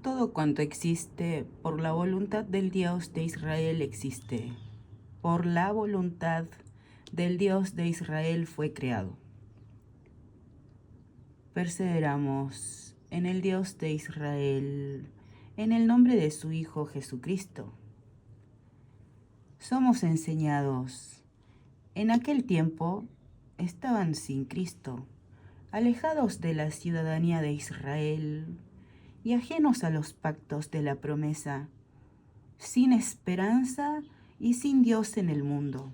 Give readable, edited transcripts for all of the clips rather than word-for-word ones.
Todo cuanto existe, por la voluntad del Dios de Israel existe. Por la voluntad del Dios de Israel fue creado. Perseveramos en el Dios de Israel, en el nombre de su Hijo Jesucristo. Somos enseñados. En aquel tiempo estaban sin Cristo, alejados de la ciudadanía de Israel y ajenos a los pactos de la promesa, sin esperanza y sin Dios en el mundo.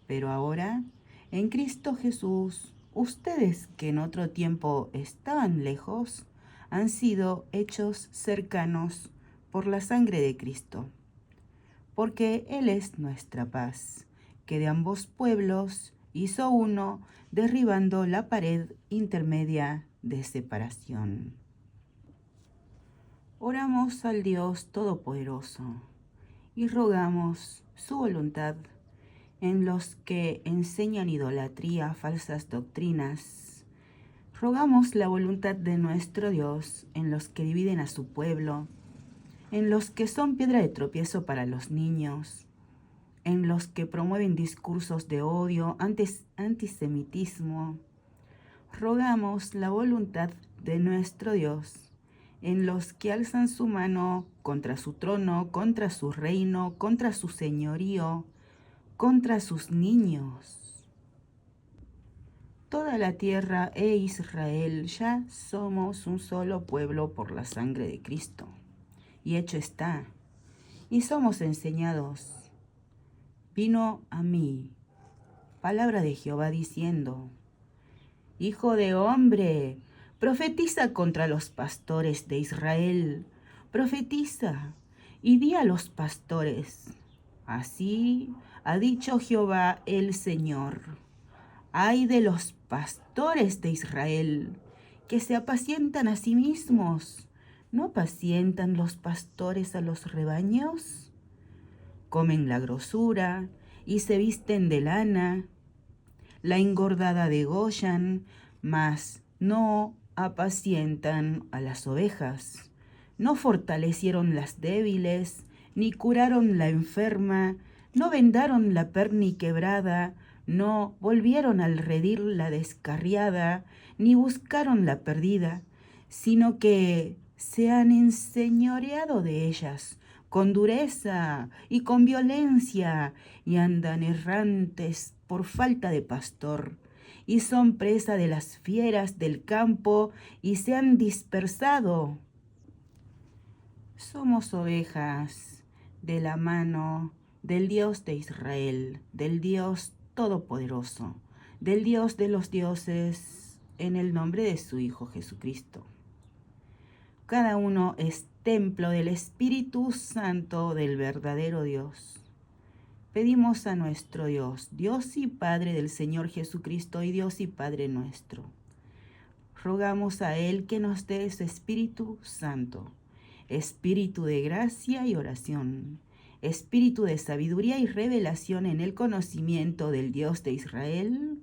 Pero ahora, en Cristo Jesús, ustedes que en otro tiempo estaban lejos, han sido hechos cercanos por la sangre de Cristo, porque Él es nuestra paz, que de ambos pueblos hizo uno, derribando la pared intermedia de separación. Oramos al Dios Todopoderoso y rogamos su voluntad en los que enseñan idolatría, falsas doctrinas. Rogamos la voluntad de nuestro Dios en los que dividen a su pueblo, en los que son piedra de tropiezo para los niños, en los que promueven discursos de odio, antisemitismo. Rogamos la voluntad de nuestro Dios en los que alzan su mano contra su trono, contra su reino, contra su señorío, contra sus niños. Toda la tierra e Israel ya somos un solo pueblo por la sangre de Cristo. Y hecho está, y somos enseñados. Vino a mí palabra de Jehová diciendo: Hijo de hombre, profetiza contra los pastores de Israel, profetiza y di a los pastores: así ha dicho Jehová el Señor. Ay de los pastores de Israel, que se apacientan a sí mismos. ¿No apacientan los pastores a los rebaños? Comen la grosura y se visten de lana. La engordada degollan, mas no apacientan a las ovejas. No fortalecieron las débiles, ni curaron la enferma, no vendaron la perniquebrada, no volvieron al redil la descarriada, ni buscaron la perdida, sino que se han enseñoreado de ellas con dureza y con violencia, y andan errantes por falta de pastor, y son presa de las fieras del campo, y se han dispersado. Somos ovejas de la mano del Dios de Israel, del Dios Todopoderoso, del Dios de los dioses, en el nombre de su Hijo Jesucristo. Cada uno es templo del Espíritu Santo del verdadero Dios. Pedimos a nuestro Dios, Dios y Padre del Señor Jesucristo y Dios y Padre nuestro. Rogamos a Él que nos dé su Espíritu Santo, espíritu de gracia y oración, espíritu de sabiduría y revelación en el conocimiento del Dios de Israel,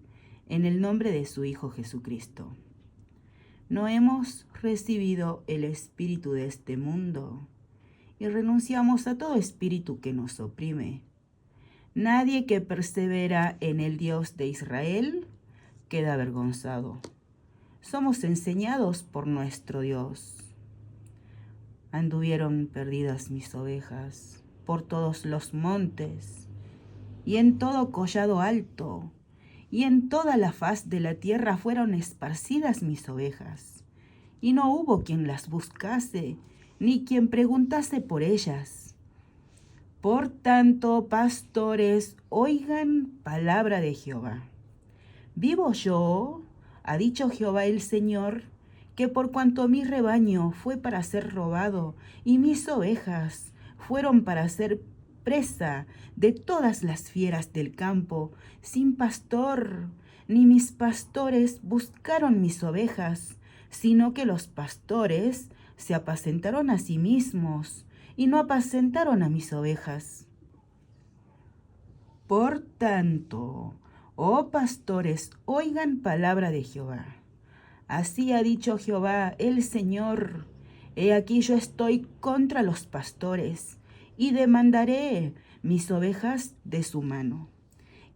en el nombre de su Hijo Jesucristo. No hemos recibido el espíritu de este mundo y renunciamos a todo espíritu que nos oprime. Nadie que persevera en el Dios de Israel queda avergonzado. Somos enseñados por nuestro Dios. Anduvieron perdidas mis ovejas por todos los montes y en todo collado alto, y en toda la faz de la tierra fueron esparcidas mis ovejas, y no hubo quien las buscase, ni quien preguntase por ellas. Por tanto, pastores, oigan palabra de Jehová. Vivo yo, ha dicho Jehová el Señor, que por cuanto mi rebaño fue para ser robado, y mis ovejas fueron para ser presa de todas las fieras del campo, sin pastor, ni mis pastores buscaron mis ovejas, sino que los pastores se apacentaron a sí mismos, y no apacentaron a mis ovejas. Por tanto, oh pastores, oigan palabra de Jehová. Así ha dicho Jehová el Señor: He aquí yo estoy contra los pastores y demandaré mis ovejas de su mano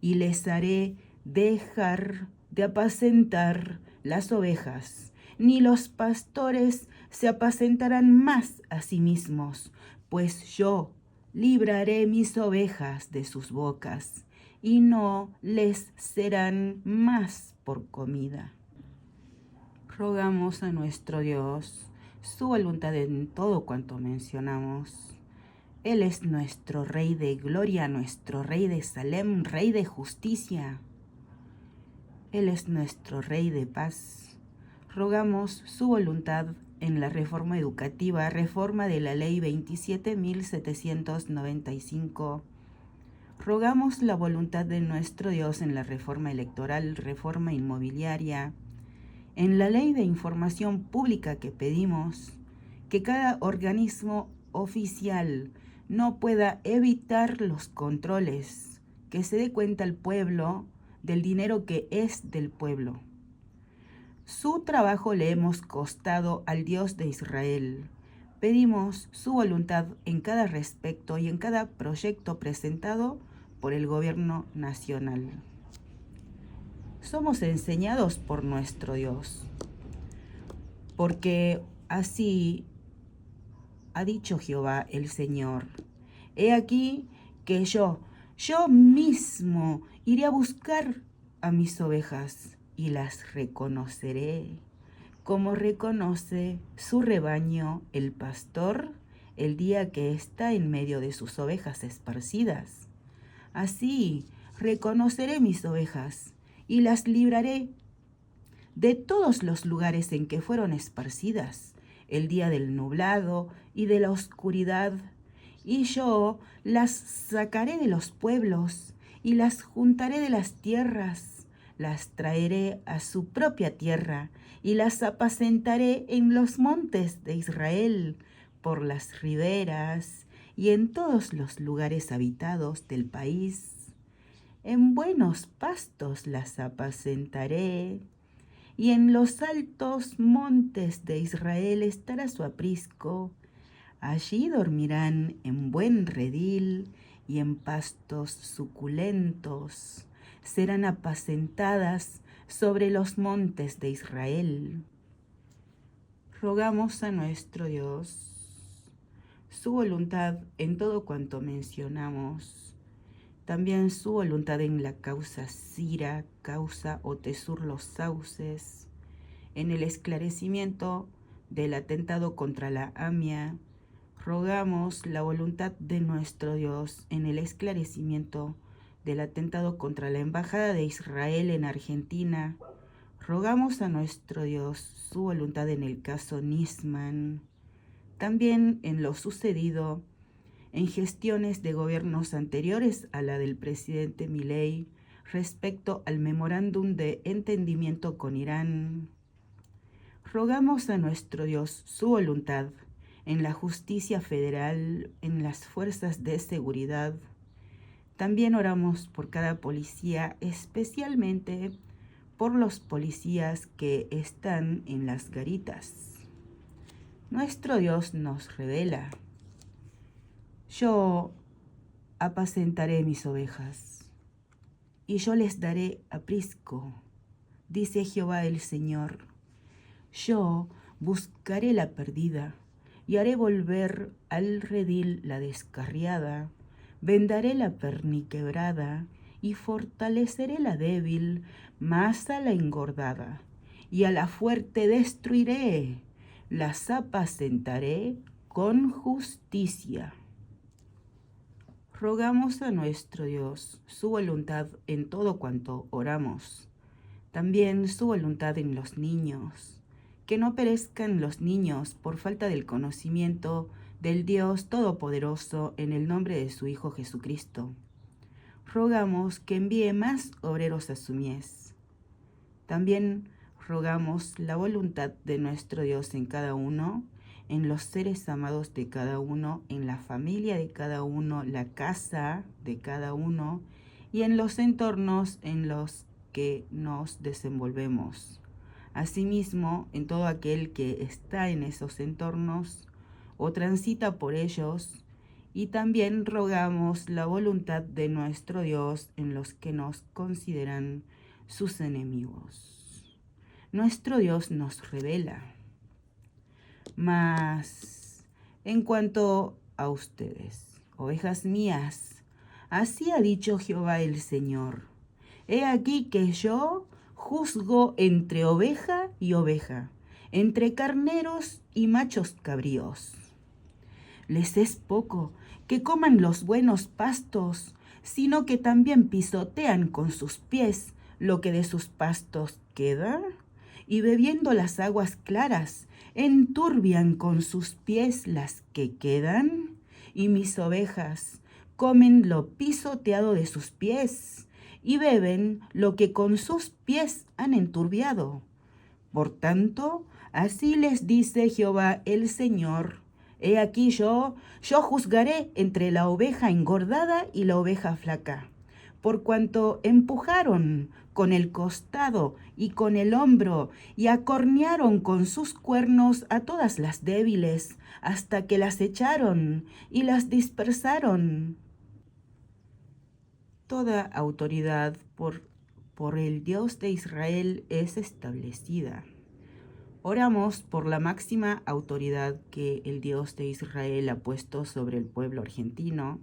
y les haré dejar de apacentar las ovejas, ni los pastores se apacentarán más a sí mismos, pues yo libraré mis ovejas de sus bocas, y no les serán más por comida. Rogamos a nuestro Dios su voluntad en todo cuanto mencionamos. Él es nuestro Rey de gloria, nuestro Rey de Salem, Rey de justicia. Él es nuestro Rey de paz. Rogamos su voluntad en la reforma educativa, reforma de la Ley 27.795. Rogamos la voluntad de nuestro Dios en la reforma electoral, reforma inmobiliaria, en la Ley de Información Pública que pedimos, que cada organismo oficial no pueda evitar los controles, que se dé cuenta al pueblo del dinero que es del pueblo. Su trabajo le hemos costado al Dios de Israel. Pedimos su voluntad en cada respecto y en cada proyecto presentado por el gobierno nacional. Somos enseñados por nuestro Dios, porque así ha dicho Jehová el Señor. He aquí que yo mismo iré a buscar a mis ovejas y las reconoceré, como reconoce su rebaño el pastor el día que está en medio de sus ovejas esparcidas. Así reconoceré mis ovejas y las libraré de todos los lugares en que fueron esparcidas, el día del nublado y de la oscuridad, y yo las sacaré de los pueblos y las juntaré de las tierras, las traeré a su propia tierra y las apacentaré en los montes de Israel, por las riberas y en todos los lugares habitados del país. En buenos pastos las apacentaré, y en los altos montes de Israel estará su aprisco. Allí dormirán en buen redil y en pastos suculentos. Serán apacentadas sobre los montes de Israel. Rogamos a nuestro Dios su voluntad en todo cuanto mencionamos. También su voluntad en la causa Sira, causa Otesur los Sauces, en el esclarecimiento del atentado contra la AMIA. Rogamos la voluntad de nuestro Dios en el esclarecimiento del atentado contra la Embajada de Israel en Argentina. Rogamos a nuestro Dios su voluntad en el caso Nisman, también en lo sucedido en gestiones de gobiernos anteriores a la del presidente Milei respecto al memorándum de entendimiento con Irán. Rogamos a nuestro Dios su voluntad en la justicia federal, en las fuerzas de seguridad. También oramos por cada policía, especialmente por los policías que están en las garitas. Nuestro Dios nos revela: yo apacentaré mis ovejas, y yo les daré aprisco, dice Jehová el Señor. Yo buscaré la perdida, y haré volver al redil la descarriada, vendaré la perniquebrada, y fortaleceré la débil, más a la engordada, y a la fuerte destruiré, las apacentaré con justicia. Rogamos a nuestro Dios su voluntad en todo cuanto oramos, también su voluntad en los niños, que no perezcan los niños por falta del conocimiento del Dios Todopoderoso, en el nombre de su Hijo Jesucristo. Rogamos que envíe más obreros a su mies. También rogamos la voluntad de nuestro Dios en cada uno, en los seres amados de cada uno, en la familia de cada uno, la casa de cada uno y en los entornos en los que nos desenvolvemos. Asimismo, en todo aquel que está en esos entornos o transita por ellos, y también rogamos la voluntad de nuestro Dios en los que nos consideran sus enemigos. Nuestro Dios nos revela. Mas, en cuanto a ustedes, ovejas mías, así ha dicho Jehová el Señor. He aquí que yo juzgo entre oveja y oveja, entre carneros y machos cabríos. Les es poco que coman los buenos pastos, sino que también pisotean con sus pies lo que de sus pastos queda, y bebiendo las aguas claras, enturbian con sus pies las que quedan, y mis ovejas comen lo pisoteado de sus pies, y beben lo que con sus pies han enturbiado. Por tanto, así les dice Jehová el Señor: he aquí yo juzgaré entre la oveja engordada y la oveja flaca, por cuanto empujaron con el costado y con el hombro, y acornearon con sus cuernos a todas las débiles, hasta que las echaron y las dispersaron. Toda autoridad por el Dios de Israel es establecida. Oramos por la máxima autoridad que el Dios de Israel ha puesto sobre el pueblo argentino.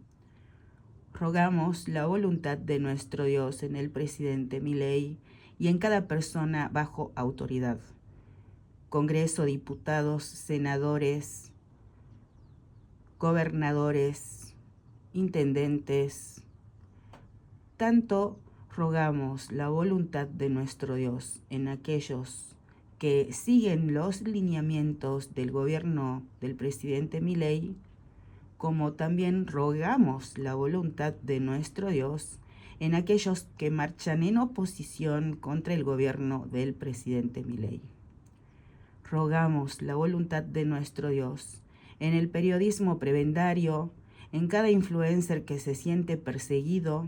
Rogamos la voluntad de nuestro Dios en el presidente Milei y en cada persona bajo autoridad. Congreso, diputados, senadores, gobernadores, intendentes. Tanto rogamos la voluntad de nuestro Dios en aquellos que siguen los lineamientos del gobierno del presidente Milei, como también rogamos la voluntad de nuestro Dios en aquellos que marchan en oposición contra el gobierno del presidente Milei. Rogamos la voluntad de nuestro Dios en el periodismo prebendario, en cada influencer que se siente perseguido.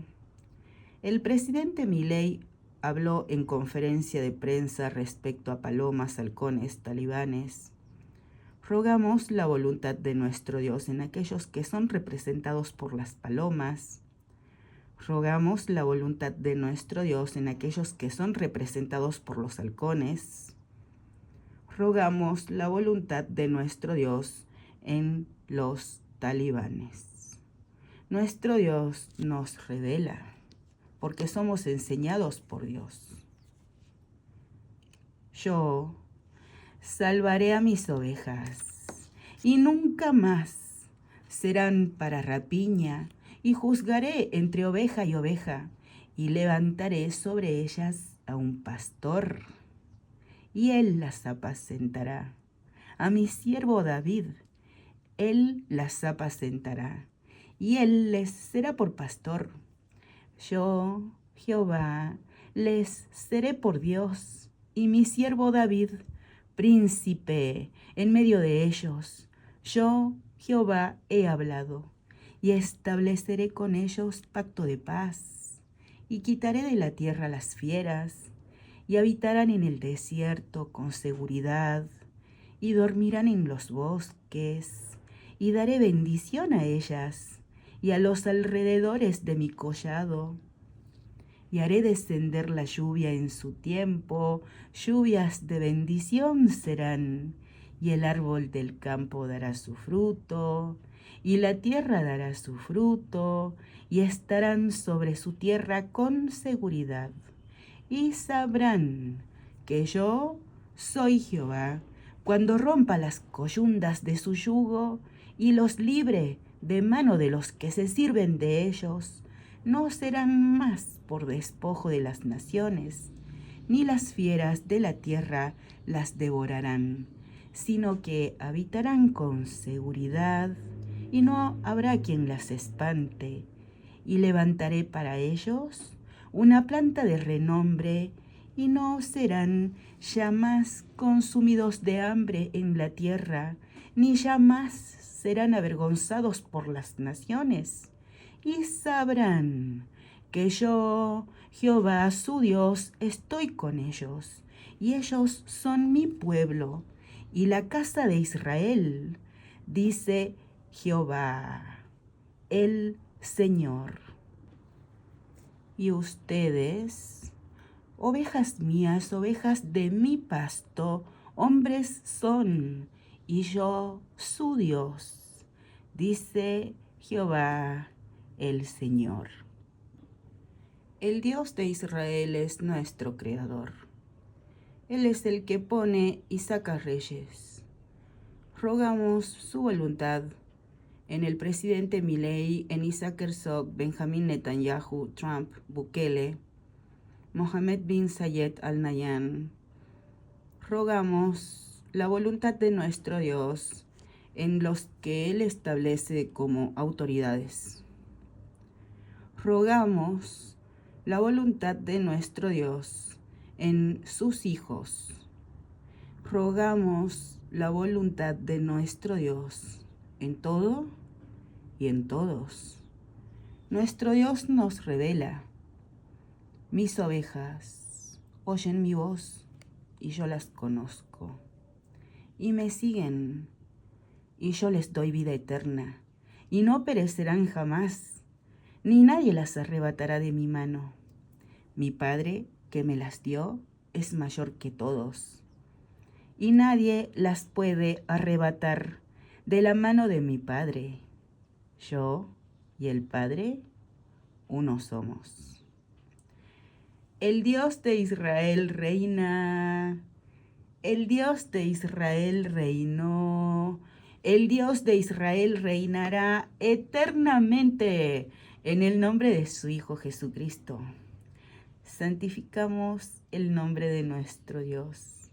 El presidente Milei habló en conferencia de prensa respecto a palomas, halcones, talibanes. Rogamos la voluntad de nuestro Dios en aquellos que son representados por las palomas. Rogamos la voluntad de nuestro Dios en aquellos que son representados por los halcones. Rogamos la voluntad de nuestro Dios en los talibanes. Nuestro Dios nos revela, porque somos enseñados por Dios. Yo salvaré a mis ovejas, y nunca más serán para rapiña, y juzgaré entre oveja y oveja, y levantaré sobre ellas a un pastor, y él las apacentará. A mi siervo David, él las apacentará, y él les será por pastor. Yo, Jehová, les seré por Dios, y mi siervo David, príncipe en medio de ellos. Yo, Jehová, he hablado, y estableceré con ellos pacto de paz, y quitaré de la tierra las fieras, y habitarán en el desierto con seguridad, y dormirán en los bosques, y daré bendición a ellas, y a los alrededores de mi collado, y haré descender la lluvia en su tiempo, lluvias de bendición serán, y el árbol del campo dará su fruto, y la tierra dará su fruto, y estarán sobre su tierra con seguridad, y sabrán que yo soy Jehová, cuando rompa las coyundas de su yugo, y los libre de mano de los que se sirven de ellos. No serán más por despojo de las naciones, ni las fieras de la tierra las devorarán, sino que habitarán con seguridad, y no habrá quien las espante. Y levantaré para ellos una planta de renombre, y no serán ya más consumidos de hambre en la tierra, ni ya más serán avergonzados por las naciones, y sabrán que yo, Jehová su Dios, estoy con ellos, y ellos son mi pueblo y la casa de Israel, dice Jehová, el Señor. Y ustedes, ovejas mías, ovejas de mi pasto, hombres son, y yo su Dios, dice Jehová, el Señor. El Dios de Israel es nuestro Creador. Él es el que pone y saca reyes. Rogamos su voluntad en el presidente Milei, en Isaac Herzog, Benjamín Netanyahu, Trump, Bukele, Mohammed bin Zayed Al Nahyan. Rogamos la voluntad de nuestro Dios en los que Él establece como autoridades. Rogamos la voluntad de nuestro Dios en sus hijos. Rogamos la voluntad de nuestro Dios en todo y en todos. Nuestro Dios nos revela: mis ovejas oyen mi voz y yo las conozco, y me siguen, y yo les doy vida eterna, y no perecerán jamás, ni nadie las arrebatará de mi mano. Mi Padre, que me las dio, es mayor que todos, y nadie las puede arrebatar de la mano de mi Padre. Yo y el Padre, uno somos. El Dios de Israel reina. El Dios de Israel reinó. El Dios de Israel reinará eternamente en el nombre de su Hijo Jesucristo. Santificamos el nombre de nuestro Dios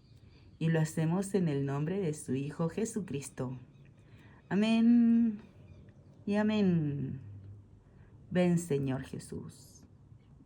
y lo hacemos en el nombre de su Hijo Jesucristo. Amén y amén. Ven, Señor Jesús.